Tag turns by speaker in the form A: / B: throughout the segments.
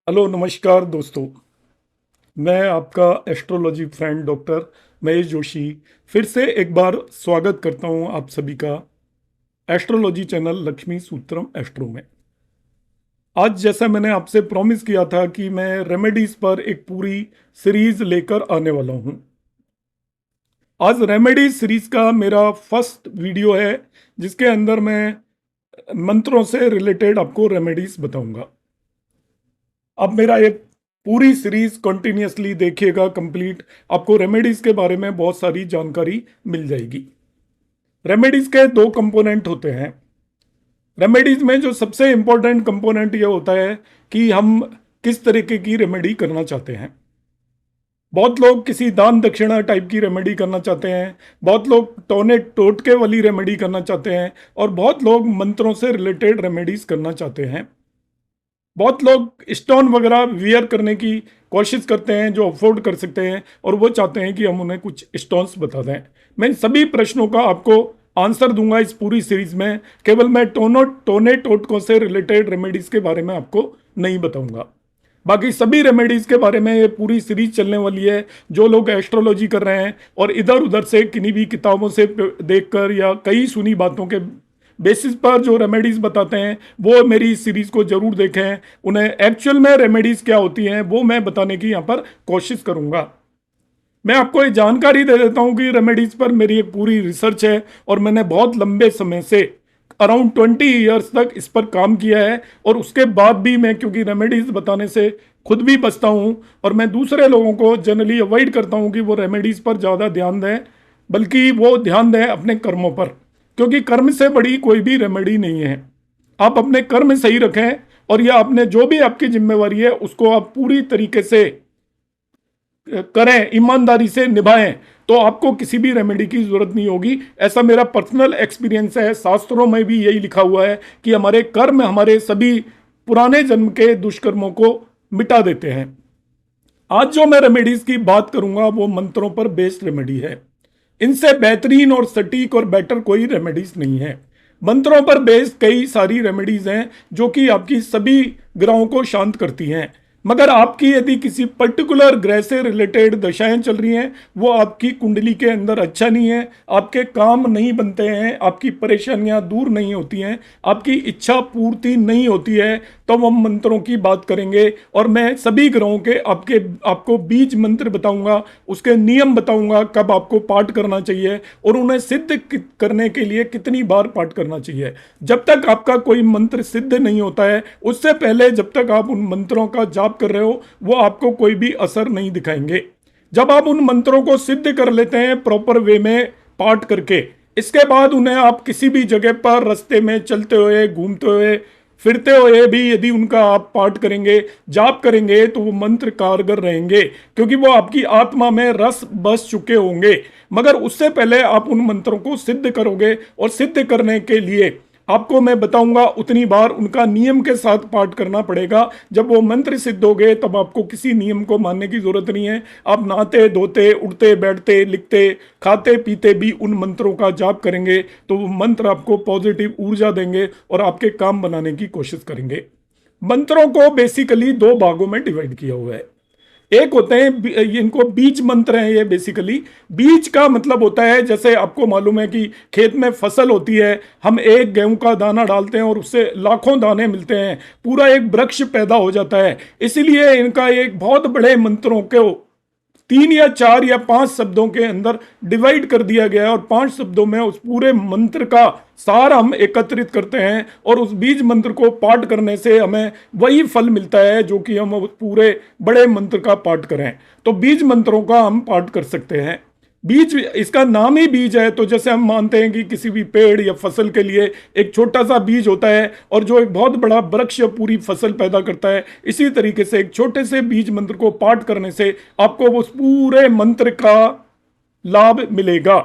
A: Hello नमस्कार दोस्तों। मैं आपका astrology friend doctor Mahesh Joshi फिर से एक बार स्वागत करता हूं आप सभी का एस्ट्रोलॉजी चैनल लक्ष्मी सूत्रम एस्ट्रो में। आज जैसा मैंने आपसे प्रॉमिस किया था कि मैं रेमेडीज पर एक पूरी सीरीज लेकर आने वाला हूं। आज रेमेडीज सीरीज का मेरा फर्स्ट वीडियो है जिसके अंदर मैं मंत्रों से रिलेटेड आपको रेमेडीज बताऊंगा। अब मेरा ये पूरी सीरीज कंटिन्यूअसली देखिएगा कंप्लीट, आपको रेमेडीज के बारे में बहुत सारी जानकारी मिल जाएगी। रेमेडीज के दो कंपोनेंट होते हैं। रेमेडीज में जो सबसे इंपॉर्टेंट कंपोनेंट ये होता है कि हम किस तरीके की रेमेडी करना चाहते हैं। बहुत लोग किसी दान दक्षिणा टाइप की रेमेडी करना चाहते हैं, बहुत लोग टोने टोटके वाली रेमेडी करना चाहते हैं, और बहुत लोग मंत्रों से रिलेटेड रेमेडीज करना चाहते हैं। बहुत लोग स्टोन वगैरह वियर करने की कोशिश करते हैं जो अफोर्ड कर सकते हैं, और वो चाहते हैं कि हम उन्हें कुछ स्टोन्स बता दें। मैं इन सभी प्रश्नों का आपको आंसर दूंगा इस पूरी सीरीज में। केवल मैं टोने टोटकों से रिलेटेड रेमेडीज के बारे में आपको नहीं बताऊंगा। बाकी सभी रेमेडीज के बारे में ये पूरी सीरीज चलने वाली है। जो लोग एस्ट्रोलॉजी कर रहे हैं और इधर उधर से किन्हीं भी किताबों से देखकर या कई सुनी बातों के बेसिस पर जो रेमेडीज बताते हैं वो मेरी इस सीरीज को जरूर देखें। उन्हें एक्चुअल में रेमेडीज क्या होती हैं वो मैं बताने की यहाँ पर कोशिश करूंगा। मैं आपको ये जानकारी दे देता हूँ कि रेमेडीज पर मेरी एक पूरी रिसर्च है और मैंने बहुत लंबे समय से अराउंड 20 ईयर्स तक इस पर काम किया है। और उसके बाद भी मैं, क्योंकि रेमेडीज बताने से खुद भी बचता हूँ और मैं दूसरे लोगों को जनरली अवॉइड करता हूँ कि वो रेमेडीज पर ज़्यादा ध्यान दें, बल्कि वो ध्यान दें अपने कर्मों पर, क्योंकि कर्म से बड़ी कोई भी रेमेडी नहीं है। आप अपने कर्म सही रखें और या आपने जो भी आपकी जिम्मेवारी है उसको आप पूरी तरीके से करें, ईमानदारी से निभाएं, तो आपको किसी भी रेमेडी की जरूरत नहीं होगी। ऐसा मेरा पर्सनल एक्सपीरियंस है। शास्त्रों में भी यही लिखा हुआ है कि हमारे कर्म हमारे सभी पुराने जन्म के दुष्कर्मों को मिटा देते हैं। आज जो मैं रेमेडीज की बात करूंगा वो मंत्रों पर बेस्ड रेमेडी है। इनसे बेहतरीन और सटीक और बेटर कोई रेमेडीज नहीं है। मंत्रों पर बेस्ड कई सारी रेमेडीज हैं जो कि आपकी सभी ग्रहों को शांत करती हैं। मगर आपकी यदि किसी पर्टिकुलर ग्रह से रिलेटेड दशाएं चल रही हैं, वो आपकी कुंडली के अंदर अच्छा नहीं है, आपके काम नहीं बनते हैं, आपकी परेशानियां दूर नहीं होती हैं, आपकी इच्छा पूर्ति नहीं होती है, तो हम मंत्रों की बात करेंगे। और मैं सभी ग्रहों के आपको बीज मंत्र बताऊंगा, उसके नियम बताऊंगा, कब आपको पाठ करना चाहिए और उन्हें सिद्ध करने के लिए कितनी बार पाठ करना चाहिए। जब तक आपका कोई मंत्र सिद्ध नहीं होता है, उससे पहले जब तक आप उन मंत्रों का जाप कर रहे हो वो आपको कोई भी असर नहीं दिखाएंगे। जब आप उन मंत्रों को सिद्ध कर लेते हैं प्रॉपर वे में पाठ करके, इसके बाद उन्हें आप किसी भी जगह पर रास्ते में चलते हुए, घूमते हुए, फिरते हुए भी यदि उनका आप पाठ करेंगे, जाप करेंगे, तो वो मंत्र कारगर रहेंगे, क्योंकि वो आपकी आत्मा में रस बस चुके होंगे। मगर उससे पहले आप उन मंत्रों को सिद्ध करोगे, और सिद्ध करने के लिए आपको मैं बताऊंगा उतनी बार उनका नियम के साथ पाठ करना पड़ेगा। जब वो मंत्र सिद्ध हो गए तब आपको किसी नियम को मानने की जरूरत नहीं है। आप नहाते धोते, उठते बैठते, लिखते, खाते पीते भी उन मंत्रों का जाप करेंगे तो वो मंत्र आपको पॉजिटिव ऊर्जा देंगे और आपके काम बनाने की कोशिश करेंगे। मंत्रों को बेसिकली दो भागों में डिवाइड किया हुआ है। एक होते हैं इनको बीज मंत्र हैं। ये बेसिकली बीज का मतलब होता है, जैसे आपको मालूम है कि खेत में फसल होती है, हम एक गेहूं का दाना डालते हैं और उससे लाखों दाने मिलते हैं, पूरा एक वृक्ष पैदा हो जाता है। इसीलिए इनका एक बहुत बड़े मंत्रों को 3 या 4 या 5 शब्दों के अंदर डिवाइड कर दिया गया है, और 5 शब्दों में उस पूरे मंत्र का सार हम एकत्रित करते हैं, और उस बीज मंत्र को पाठ करने से हमें वही फल मिलता है जो कि हम उस पूरे बड़े मंत्र का पाठ करें। तो बीज मंत्रों का हम पाठ कर सकते हैं। बीज, इसका नाम ही बीज है, तो जैसे हम मानते हैं कि किसी भी पेड़ या फसल के लिए एक छोटा सा बीज होता है और जो एक बहुत बड़ा वृक्ष या पूरी फसल पैदा करता है, इसी तरीके से एक छोटे से बीज मंत्र को पाठ करने से आपको उस पूरे मंत्र का लाभ मिलेगा।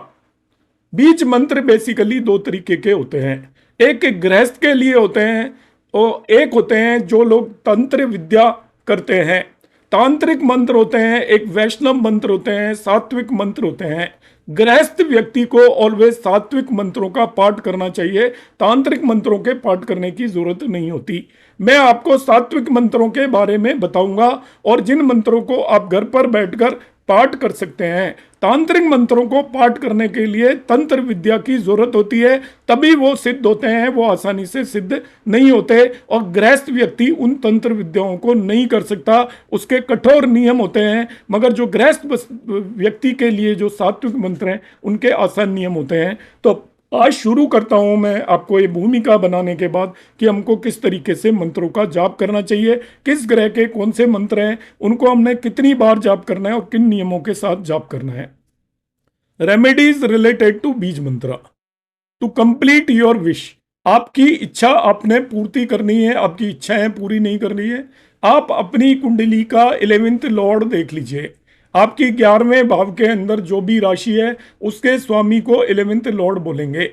A: बीज मंत्र बेसिकली दो तरीके के होते हैं। एक गृहस्थ के लिए होते हैं और एक होते हैं जो लोग तंत्र विद्या करते हैं। तांत्रिक मंत्र होते हैं, एक वैष्णव मंत्र होते हैं, सात्विक मंत्र होते हैं। गृहस्थ व्यक्ति को ऑलवेज सात्विक मंत्रों का पाठ करना चाहिए, तांत्रिक मंत्रों के पाठ करने की जरूरत नहीं होती। मैं आपको सात्विक मंत्रों के बारे में बताऊंगा और जिन मंत्रों को आप घर पर बैठकर पाठ कर सकते हैं। तांत्रिक मंत्रों को पाठ करने के लिए तंत्र विद्या की जरूरत होती है, तभी वो सिद्ध होते हैं, वो आसानी से सिद्ध नहीं होते। और गृहस्थ व्यक्ति उन तंत्र विद्याओं को नहीं कर सकता, उसके कठोर नियम होते हैं। मगर जो गृहस्थ व्यक्ति के लिए जो सात्विक मंत्र हैं उनके आसान नियम होते हैं। तो आज शुरू करता हूं मैं आपको ये भूमिका बनाने के बाद कि हमको किस तरीके से मंत्रों का जाप करना चाहिए, किस ग्रह के कौन से मंत्र हैं, उनको हमने कितनी बार जाप करना है और किन नियमों के साथ जाप करना है। रेमेडीज रिलेटेड टू बीज मंत्र टू कंप्लीट योर विश। आपकी इच्छा आपने पूर्ति करनी है, आपकी इच्छाएं पूरी नहीं करनी है। आप अपनी कुंडली का 11th लॉर्ड देख लीजिए। आपकी 11वें भाव के अंदर जो भी राशि है उसके स्वामी को 11th लॉर्ड बोलेंगे।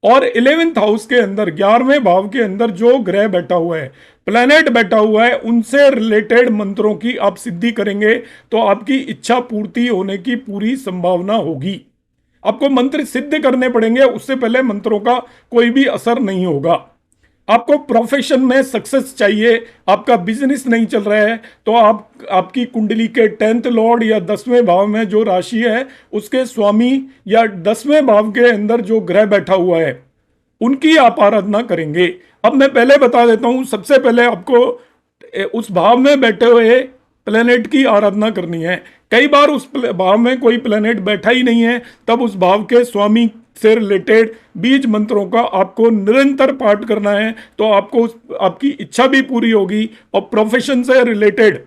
A: और 11th हाउस के अंदर 11वें भाव के अंदर जो ग्रह बैठा हुआ है, प्लैनेट बैठा हुआ है, उनसे रिलेटेड मंत्रों की आप सिद्धि करेंगे तो आपकी इच्छा पूर्ति होने की पूरी संभावना होगी। आपको मंत्र सिद्ध करने पड़ेंगे, उससे पहले मंत्रों का कोई भी असर नहीं होगा। आपको प्रोफेशन में सक्सेस चाहिए, आपका बिजनेस नहीं चल रहा है, तो आपकी कुंडली के 10th लॉर्ड या 10वें भाव में जो राशि है उसके स्वामी या 10वें भाव के अंदर जो ग्रह बैठा हुआ है उनकी आप आराधना करेंगे। अब मैं पहले बता देता हूं, सबसे पहले आपको उस भाव में बैठे हुए प्लेनेट की आराधना करनी है। कई बार उस भाव में कोई प्लेनेट बैठा ही नहीं है, तब उस भाव के स्वामी से रिलेटेड बीज मंत्रों का आपको निरंतर पाठ करना है, तो आपको आपकी इच्छा भी पूरी होगी और प्रोफेशन से रिलेटेड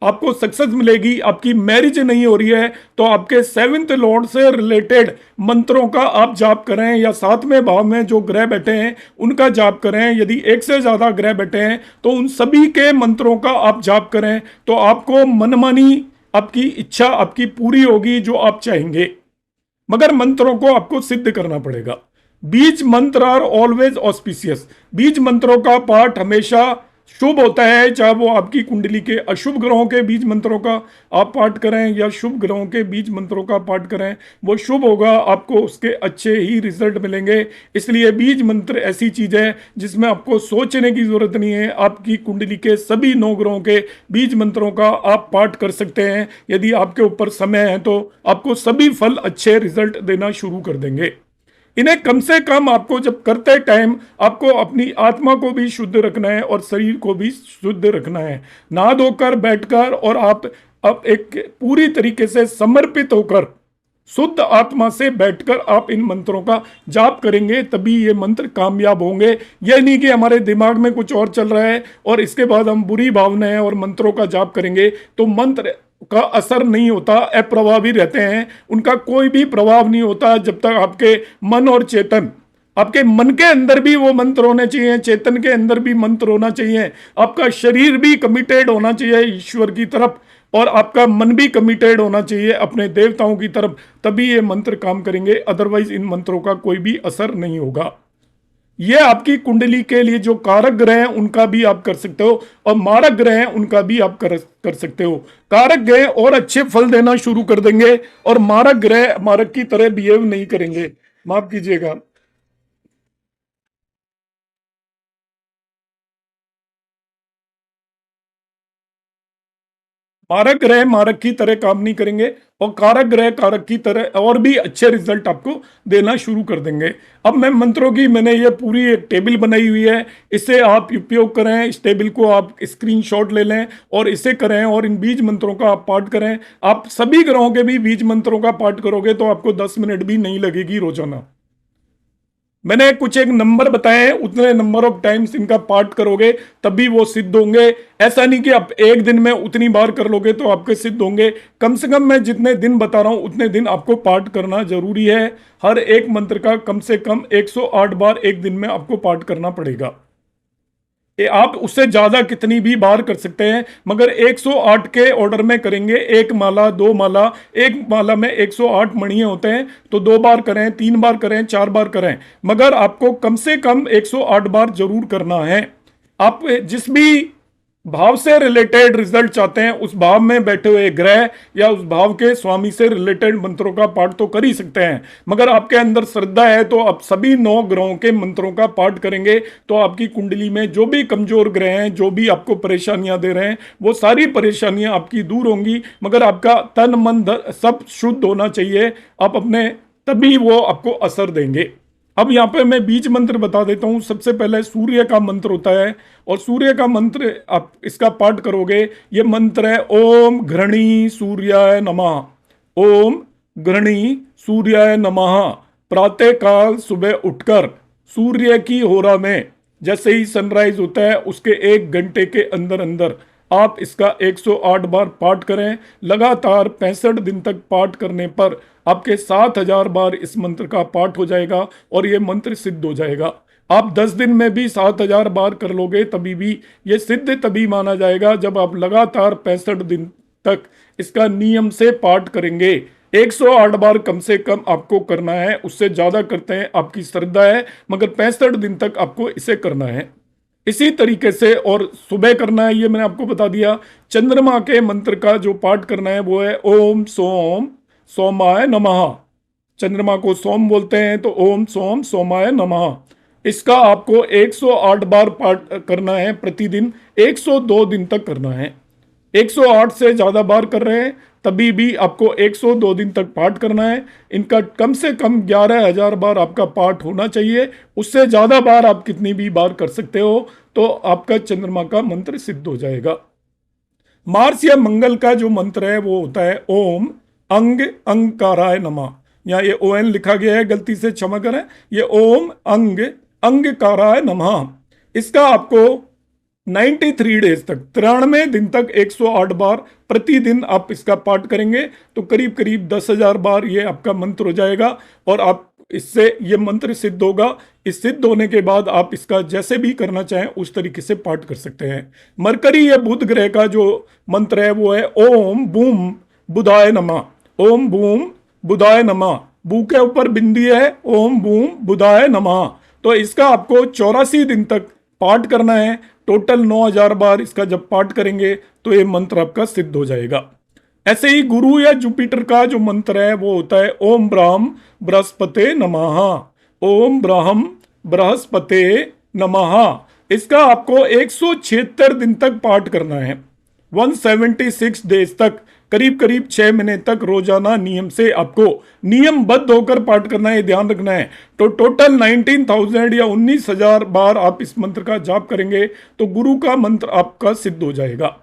A: आपको सक्सेस मिलेगी। आपकी मैरिज नहीं हो रही है तो आपके 7th लॉर्ड से रिलेटेड मंत्रों का आप जाप करें, या 7वें भाव में जो ग्रह बैठे हैं उनका जाप करें। यदि एक से ज्यादा ग्रह बैठे हैं तो उन सभी के मंत्रों का आप जाप करें, तो आपको मनमानी आपकी इच्छा आपकी पूरी होगी जो आप चाहेंगे। मगर मंत्रों को आपको सिद्ध करना पड़ेगा। बीज मंत्र आर ऑलवेज ऑस्पिशियस। बीज मंत्रों का पाठ हमेशा शुभ होता है, चाहे वो आपकी कुंडली के अशुभ ग्रहों के बीज मंत्रों का आप पाठ करें या शुभ ग्रहों के बीज मंत्रों का पाठ करें, वो शुभ होगा, आपको उसके अच्छे ही रिजल्ट मिलेंगे। इसलिए बीज मंत्र ऐसी चीज है जिसमें आपको सोचने की जरूरत नहीं है। आपकी कुंडली के सभी 9 ग्रहों के बीज मंत्रों का आप पाठ कर सकते हैं। यदि आपके ऊपर समय है तो आपको सभी फल अच्छे रिजल्ट देना शुरू कर देंगे। इन्हें कम से कम आपको जब करते टाइम आपको अपनी आत्मा को भी शुद्ध रखना है और शरीर को भी शुद्ध रखना है। नहा धोकर बैठकर और आप अब एक पूरी तरीके से समर्पित होकर शुद्ध आत्मा से बैठकर आप इन मंत्रों का जाप करेंगे, तभी ये मंत्र कामयाब होंगे। यह नहीं कि हमारे दिमाग में कुछ और चल रहा है और इसके बाद हम बुरी भावनाएं और मंत्रों का जाप करेंगे तो मंत्र का असर नहीं होता, अप्रभावी रहते हैं, उनका कोई भी प्रभाव नहीं होता जब तक आपके मन और चेतन, आपके मन के अंदर भी वो मंत्र होने चाहिए, चेतन के अंदर भी मंत्र होना चाहिए, आपका शरीर भी कमिटेड होना चाहिए ईश्वर की तरफ और आपका मन भी कमिटेड होना चाहिए अपने देवताओं की तरफ, तभी ये मंत्र काम करेंगे। अदरवाइज इन मंत्रों का कोई भी असर नहीं होगा। ये आपकी कुंडली के लिए जो कारक ग्रह हैं उनका भी आप कर सकते हो और मारक ग्रह हैं उनका भी आप कर सकते हो। कारक ग्रह और अच्छे फल देना शुरू कर देंगे और मारक ग्रह मारक की तरह बिहेव नहीं करेंगे। माफ कीजिएगा। मारक ग्रह मारक की तरह काम नहीं करेंगे और कारक ग्रह कारक की तरह और भी अच्छे रिजल्ट आपको देना शुरू कर देंगे। अब मैं मंत्रों की मैंने ये पूरी एक टेबल बनाई हुई है, इसे आप उपयोग करें। इस टेबल को आप स्क्रीनशॉट ले लें और इसे करें और इन बीज मंत्रों का आप पाठ करें। आप सभी ग्रहों के भी बीज मंत्रों का पाठ करोगे तो आपको 10 मिनट भी नहीं लगेगी रोजाना। मैंने कुछ एक नंबर बताए हैं, उतने नंबर ऑफ टाइम्स इनका पाठ करोगे तभी वो सिद्ध होंगे। ऐसा नहीं कि आप एक दिन में उतनी बार कर लोगे तो आपके सिद्ध होंगे। कम से कम मैं जितने दिन बता रहा हूं उतने दिन आपको पाठ करना जरूरी है। हर एक मंत्र का कम से कम 108 बार एक दिन में आपको पाठ करना पड़ेगा। आप उससे ज्यादा कितनी भी बार कर सकते हैं, मगर 108 के ऑर्डर में करेंगे। एक माला, 2 माला, एक माला में 108 मणिये होते हैं, तो 2 बार करें, 3 बार करें, 4 बार करें, मगर आपको कम से कम 108 बार जरूर करना है। आप जिस भी भाव से रिलेटेड रिजल्ट चाहते हैं, उस भाव में बैठे हुए ग्रह या उस भाव के स्वामी से रिलेटेड मंत्रों का पाठ तो कर ही सकते हैं। मगर आपके अंदर श्रद्धा है तो आप सभी 9 ग्रहों के मंत्रों का पाठ करेंगे तो आपकी कुंडली में जो भी कमजोर ग्रह हैं, जो भी आपको परेशानियां दे रहे हैं, वो सारी परेशानियां आपकी दूर होंगी। मगर आपका तन मन सब शुद्ध होना चाहिए, आप अपने, तभी वो आपको असर देंगे। अब यहाँ पे मैं बीज मंत्र बता देता हूँ। सबसे पहले सूर्य का मंत्र होता है, और सूर्य का मंत्र आप इसका पाठ करोगे। ये मंत्र है ओम घृणी सूर्याय नमः। ओम घृणी सूर्याय नमः। प्रातः काल सुबह उठकर सूर्य की होरा में जैसे ही सनराइज होता है उसके 1 घंटे के अंदर अंदर आप इसका 108 बार पाठ करें। लगातार 65 दिन तक पाठ करने पर आपके 7000 बार इस मंत्र का पाठ हो जाएगा और ये मंत्र सिद्ध हो जाएगा। आप 10 दिन में भी 7000 बार कर लोगे तभी भी ये सिद्ध तभी माना जाएगा जब आप लगातार 65 दिन तक इसका नियम से पाठ करेंगे। 108 बार कम से कम आपको करना है, उससे ज्यादा करते हैं आपकी श्रद्धा है, मगर 65 दिन तक आपको इसे करना है। इसी तरीके से और सुबह करना है, ये मैंने आपको बता दिया। चंद्रमा के मंत्र का जो पाठ करना है वो है ओम सोम सोमाय नमः। चंद्रमा को सोम बोलते हैं तो ओम सोम सोमाय नमः। इसका आपको 108 बार पाठ करना है प्रतिदिन, 102 दिन तक करना है। 108 से ज्यादा बार कर रहे हैं तभी भी आपको 102 दिन तक पाठ करना है। इनका कम से कम 11,000 बार आपका पाठ होना चाहिए। उससे ज्यादा बार आप कितनी भी बार कर सकते हो तो आपका चंद्रमा का मंत्र सिद्ध हो जाएगा। मार्स या मंगल का जो मंत्र है वो होता है ओम अंग अंगाराय नमः। यहाँ ये ON लिखा गया है, गलती से क्षमा करें। ये ओम अंग अंगकाराय नमः। इसका आपको 93 डेज तक, 93 दिन तक 108 बार प्रतिदिन आप इसका पाठ करेंगे तो करीब करीब 10,000 बार ये आपका मंत्र हो जाएगा और आप इससे ये मंत्र सिद्ध होगा। इस सिद्ध होने के बाद आप इसका जैसे भी करना चाहें उस तरीके से पाठ कर सकते हैं। मरकरी या बुध ग्रह का जो मंत्र है वो है ओम बूम बुधाय नमः। ओम बूम बुधाय नमः। बू के ऊपर बिंदी है, ओम बूम बुधाय नमः। तो इसका आपको 84 दिन तक पाठ करना है। टोटल 9,000 बार इसका जब पाठ करेंगे तो ये मंत्र आपका सिद्ध हो जाएगा। ऐसे ही गुरु या जुपिटर का जो मंत्र है वो होता है ओम ब्राह्म बृहस्पते नमः। ओम ब्राह्म बृहस्पते नमः। इसका आपको 176 दिन तक पाठ करना है, 176 डेज तक, करीब करीब 6 महीने तक रोजाना नियम से आपको नियमबद्ध होकर पाठ करना है, ध्यान रखना है। तो टोटल 19,000 या 19,000 बार आप इस मंत्र का जाप करेंगे तो गुरु का मंत्र आपका सिद्ध हो जाएगा।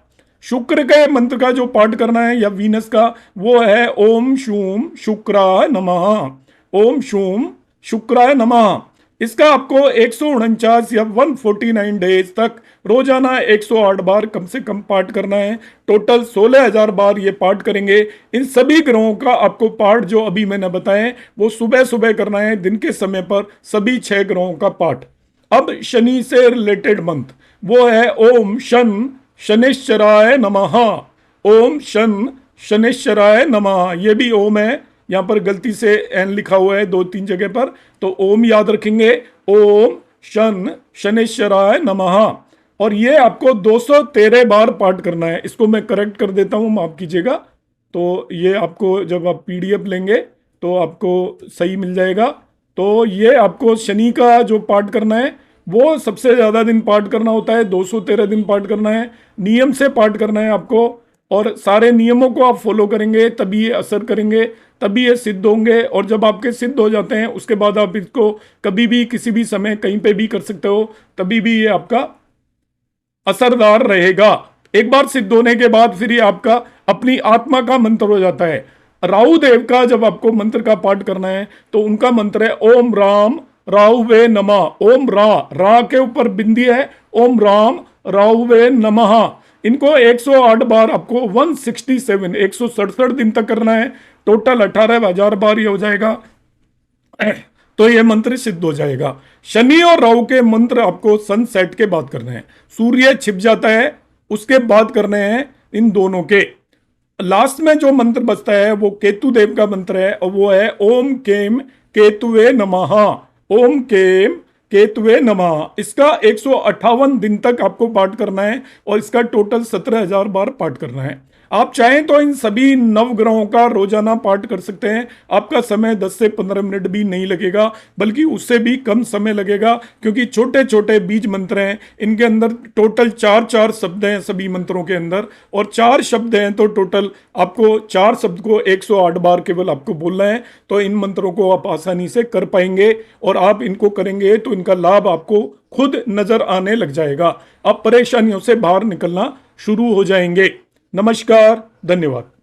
A: शुक्र के मंत्र का जो पाठ करना है या वीनस का वो है ओम शूम शुक्राय नमः। ओम शूम शुक्राय नमः। इसका आपको 149 या 149 डेज तक रोजाना 108 बार कम से कम पाठ करना है। टोटल 16,000 बार ये पाठ करेंगे। इन सभी ग्रहों का आपको पाठ जो अभी मैंने बताए वो सुबह सुबह करना है, दिन के समय पर सभी 6 ग्रहों का पाठ। अब शनि से रिलेटेड मंत्र वो है ओम शन शनिश्चराय नमः। ओम शन शनिश्चराय नमः। ये भी ओम है, यहां पर गलती से एन लिखा हुआ है 2-3 जगह पर, तो ओम याद रखेंगे। ओम शन शनिश्चराय नमः। और ये आपको 213 बार पाठ करना है। इसको मैं करेक्ट कर देता हूं, माफ कीजिएगा। तो ये आपको जब आप PDF लेंगे तो आपको सही मिल जाएगा। तो ये आपको शनि का जो पाठ करना है वो सबसे ज्यादा दिन पाठ करना होता है, 213 दिन पाठ करना है। नियम से पाठ करना है आपको और सारे नियमों को आप फॉलो करेंगे तभी ये असर करेंगे, तभी ये सिद्ध होंगे। और जब आपके सिद्ध हो जाते हैं उसके बाद आप इसको कभी भी किसी भी समय कहीं पे भी कर सकते हो, तभी भी ये आपका असरदार रहेगा। एक बार सिद्ध होने के बाद फिर ये आपका अपनी आत्मा का मंत्र हो जाता है। राहु देव का जब आपको मंत्र का पाठ करना है तो उनका मंत्र है ओम राम राहुवे नमः। ओम रा के ऊपर बिंदी है, ओम राम राहुवे नमः। इनको 108 बार आपको 167 दिन तक करना है। टोटल 18,000 बार ये हो जाएगा तो ये मंत्र सिद्ध हो जाएगा। शनि और राहु के मंत्र आपको सनसेट के बाद करने हैं, सूर्य छिप जाता है उसके बाद करने हैं इन दोनों के। लास्ट में जो मंत्र बचता है वो केतु देव का मंत्र है और वो है ओम केम केतुवे नमः। ओम केम केतवे नमः, इसका 158 दिन तक आपको पाठ करना है और इसका टोटल 17,000 बार पाठ करना है। आप चाहें तो इन सभी नवग्रहों का रोजाना पाठ कर सकते हैं। आपका समय 10 से 15 मिनट भी नहीं लगेगा, बल्कि उससे भी कम समय लगेगा, क्योंकि छोटे छोटे बीज मंत्र हैं। इनके अंदर टोटल 4 शब्द हैं सभी मंत्रों के अंदर, और 4 शब्द हैं तो टोटल आपको 4 शब्द को 108 बार केवल आपको बोलना है। तो इन मंत्रों को आप आसानी से कर पाएंगे, और आप इनको करेंगे तो इनका लाभ आपको खुद नजर आने लग जाएगा। आप परेशानियों से बाहर निकलना शुरू हो जाएंगे। नमस्कार, धन्यवाद।